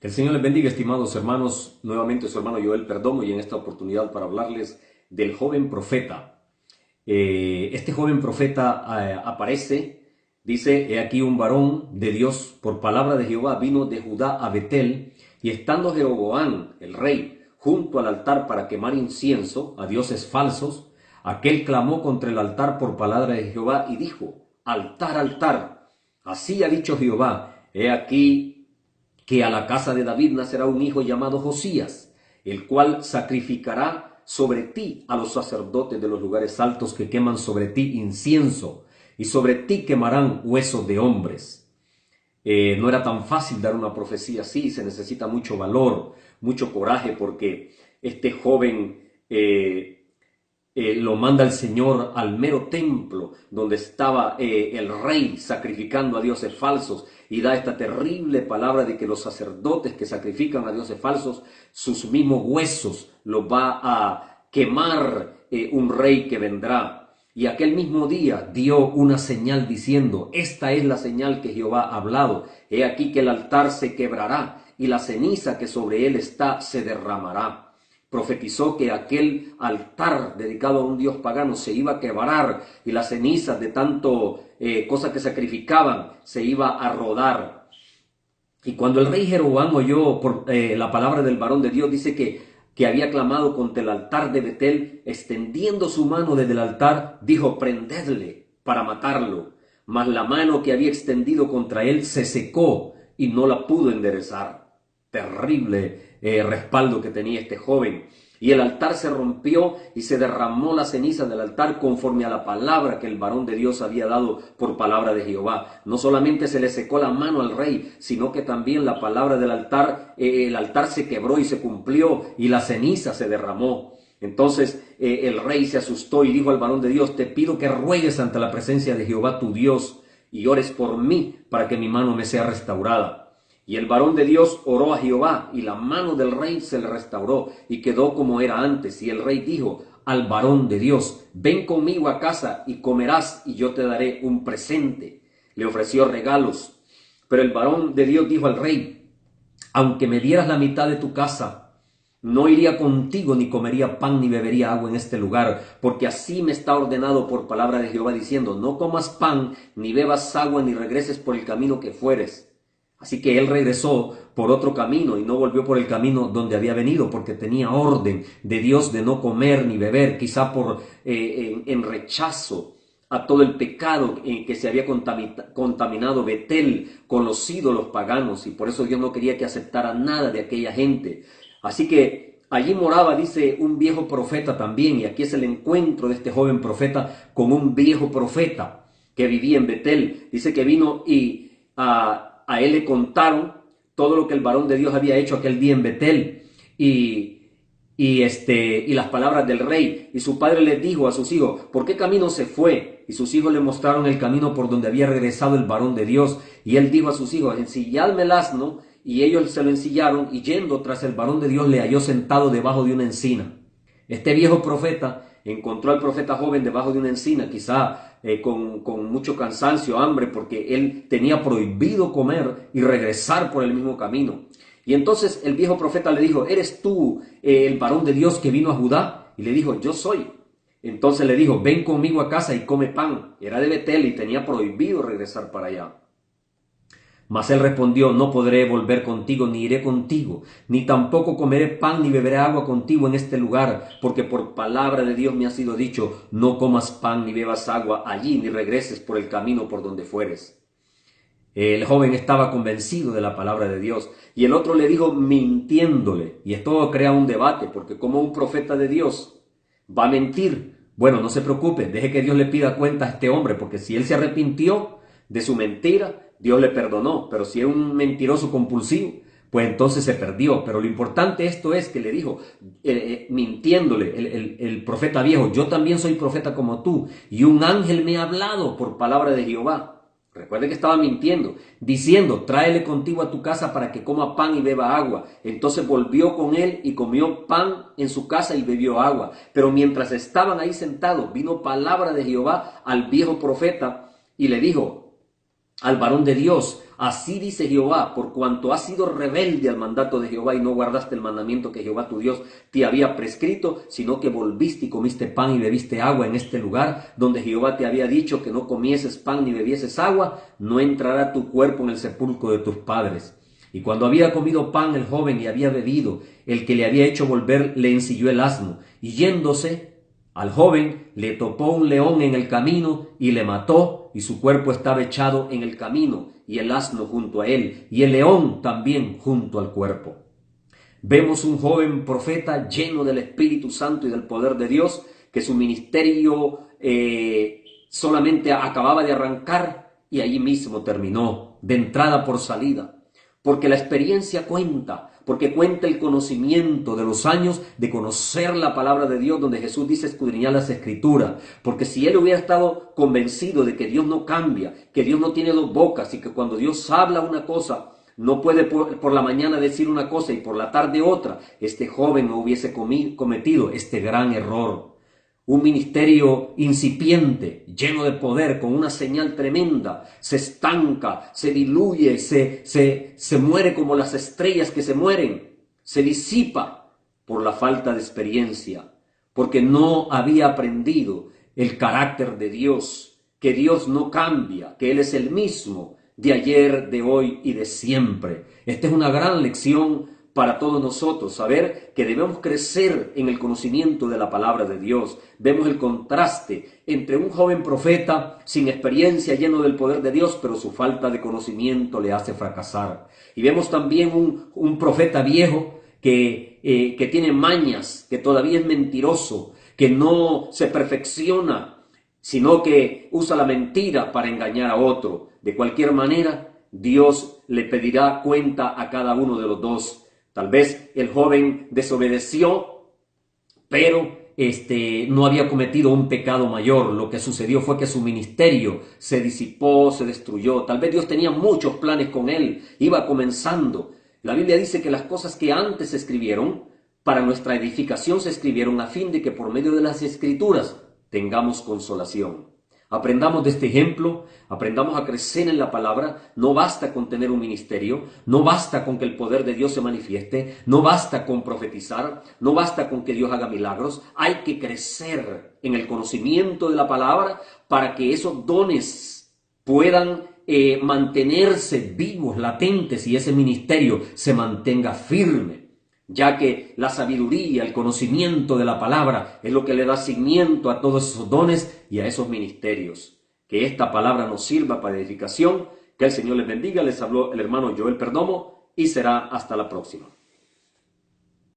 El Señor les bendiga, estimados hermanos. Nuevamente su hermano Joel Perdomo y en esta oportunidad para hablarles del joven profeta. Este joven profeta aparece, dice: he aquí un varón de Dios, por palabra de Jehová, vino de Judá a Betel, y estando Jeroboam, el rey, junto al altar para quemar incienso a dioses falsos, aquel clamó contra el altar por palabra de Jehová y dijo: altar, altar, así ha dicho Jehová, he aquí que a la casa de David nacerá un hijo llamado Josías, el cual sacrificará sobre ti a los sacerdotes de los lugares altos que queman sobre ti incienso, y sobre ti quemarán huesos de hombres. No era tan fácil dar una profecía así, se necesita mucho valor, mucho coraje, porque este joven lo manda el Señor al mero templo donde estaba el rey sacrificando a dioses falsos, y da esta terrible palabra de que los sacerdotes que sacrifican a dioses falsos, sus mismos huesos los va a quemar un rey que vendrá. Y aquel mismo día dio una señal diciendo: esta es la señal que Jehová ha hablado, he aquí que el altar se quebrará y la ceniza que sobre él está se derramará. Profetizó que aquel altar dedicado a un dios pagano se iba a quebrar y las cenizas de tanto cosas que sacrificaban se iba a rodar. Y cuando el rey Jeroboam oyó la palabra del varón de Dios, dice que había clamado contra el altar de Betel, extendiendo su mano desde el altar, dijo: prendedle para matarlo. Mas la mano que había extendido contra él se secó y no la pudo enderezar. Terrible respaldo que tenía este joven. Y el altar se rompió y se derramó la ceniza del altar conforme a la palabra que el varón de Dios había dado por palabra de Jehová. No solamente se le secó la mano al rey, sino que también la palabra del altar, el altar se quebró y se cumplió y la ceniza se derramó. Entonces el rey se asustó y dijo al varón de Dios: te pido que ruegues ante la presencia de Jehová tu Dios y ores por mí para que mi mano me sea restaurada. Y el varón de Dios oró a Jehová, y la mano del rey se le restauró, y quedó como era antes. Y el rey dijo al varón de Dios: ven conmigo a casa y comerás, y yo te daré un presente. Le ofreció regalos. Pero el varón de Dios dijo al rey: aunque me dieras la mitad de tu casa, no iría contigo, ni comería pan, ni bebería agua en este lugar, porque así me está ordenado por palabra de Jehová, diciendo: no comas pan, ni bebas agua, ni regreses por el camino que fueres. Así que él regresó por otro camino y no volvió por el camino donde había venido, porque tenía orden de Dios de no comer ni beber, quizá en rechazo a todo el pecado en que se había contaminado Betel con los ídolos paganos, y por eso Dios no quería que aceptara nada de aquella gente. Así que allí moraba, dice, un viejo profeta también, y aquí es el encuentro de este joven profeta con un viejo profeta que vivía en Betel. Dice que vino y a él le contaron todo lo que el varón de Dios había hecho aquel día en Betel y las palabras del rey. Y su padre le dijo a sus hijos: ¿por qué camino se fue? Y sus hijos le mostraron el camino por donde había regresado el varón de Dios. Y él dijo a sus hijos: ensilladme el asno. Y ellos se lo ensillaron, y yendo tras el varón de Dios le halló sentado debajo de una encina. Este viejo profeta encontró al profeta joven debajo de una encina, quizá con mucho cansancio, hambre, porque él tenía prohibido comer y regresar por el mismo camino. Y entonces el viejo profeta le dijo: ¿eres tú el varón de Dios que vino a Judá? Y le dijo: yo soy. Entonces le dijo: ven conmigo a casa y come pan. Era de Betel y tenía prohibido regresar para allá. Mas él respondió: no podré volver contigo, ni iré contigo, ni tampoco comeré pan ni beberé agua contigo en este lugar, porque por palabra de Dios me ha sido dicho: no comas pan ni bebas agua allí, ni regreses por el camino por donde fueres. El joven estaba convencido de la palabra de Dios, y el otro le dijo mintiéndole, y esto crea un debate, porque como un profeta de Dios va a mentir. Bueno, no se preocupe, deje que Dios le pida cuenta a este hombre, porque si él se arrepintió de su mentira, Dios le perdonó. Pero si era un mentiroso compulsivo, pues entonces se perdió. Pero lo importante esto es que le dijo, mintiéndole, el profeta viejo: yo también soy profeta como tú, y un ángel me ha hablado por palabra de Jehová. Recuerde que estaba mintiendo, diciendo: tráele contigo a tu casa para que coma pan y beba agua. Entonces volvió con él y comió pan en su casa y bebió agua. Pero mientras estaban ahí sentados, vino palabra de Jehová al viejo profeta y le dijo al varón de Dios: así dice Jehová, por cuanto has sido rebelde al mandato de Jehová y no guardaste el mandamiento que Jehová tu Dios te había prescrito, sino que volviste y comiste pan y bebiste agua en este lugar, donde Jehová te había dicho que no comieses pan ni bebieses agua, no entrará tu cuerpo en el sepulcro de tus padres. Y cuando había comido pan el joven y había bebido, el que le había hecho volver le ensilló el asno, y yéndose al joven le topó un león en el camino y le mató, y su cuerpo estaba echado en el camino, y el asno junto a él, y el león también junto al cuerpo. Vemos un joven profeta lleno del Espíritu Santo y del poder de Dios, que su ministerio solamente acababa de arrancar y allí mismo terminó, de entrada por salida. Porque la experiencia cuenta, porque cuenta el conocimiento de los años de conocer la palabra de Dios, donde Jesús dice escudriñar las Escrituras. Porque si él hubiera estado convencido de que Dios no cambia, que Dios no tiene dos bocas y que cuando Dios habla una cosa, no puede por la mañana decir una cosa y por la tarde otra, este joven no hubiese cometido este gran error. Un ministerio incipiente, lleno de poder, con una señal tremenda, se estanca, se diluye, se muere como las estrellas que se mueren, se disipa por la falta de experiencia, porque no había aprendido el carácter de Dios, que Dios no cambia, que Él es el mismo de ayer, de hoy y de siempre. Esta es una gran lección para todos nosotros, saber que debemos crecer en el conocimiento de la palabra de Dios. Vemos el contraste entre un joven profeta sin experiencia, lleno del poder de Dios, pero su falta de conocimiento le hace fracasar. Y vemos también un profeta viejo que tiene mañas, que todavía es mentiroso, que no se perfecciona, sino que usa la mentira para engañar a otro. De cualquier manera, Dios le pedirá cuenta a cada uno de los dos. Tal vez el joven desobedeció, pero no había cometido un pecado mayor. Lo que sucedió fue que su ministerio se disipó, se destruyó. Tal vez Dios tenía muchos planes con él, iba comenzando. La Biblia dice que las cosas que antes se escribieron, para nuestra edificación se escribieron a fin de que por medio de las Escrituras tengamos consolación. Aprendamos de este ejemplo, aprendamos a crecer en la palabra. No basta con tener un ministerio, no basta con que el poder de Dios se manifieste, no basta con profetizar, no basta con que Dios haga milagros. Hay que crecer en el conocimiento de la palabra para que esos dones puedan mantenerse vivos, latentes, y ese ministerio se mantenga firme, ya que la sabiduría, el conocimiento de la palabra es lo que le da cimiento a todos esos dones y a esos ministerios. Que esta palabra nos sirva para edificación. Que el Señor les bendiga. Les habló el hermano Joel Perdomo y será hasta la próxima.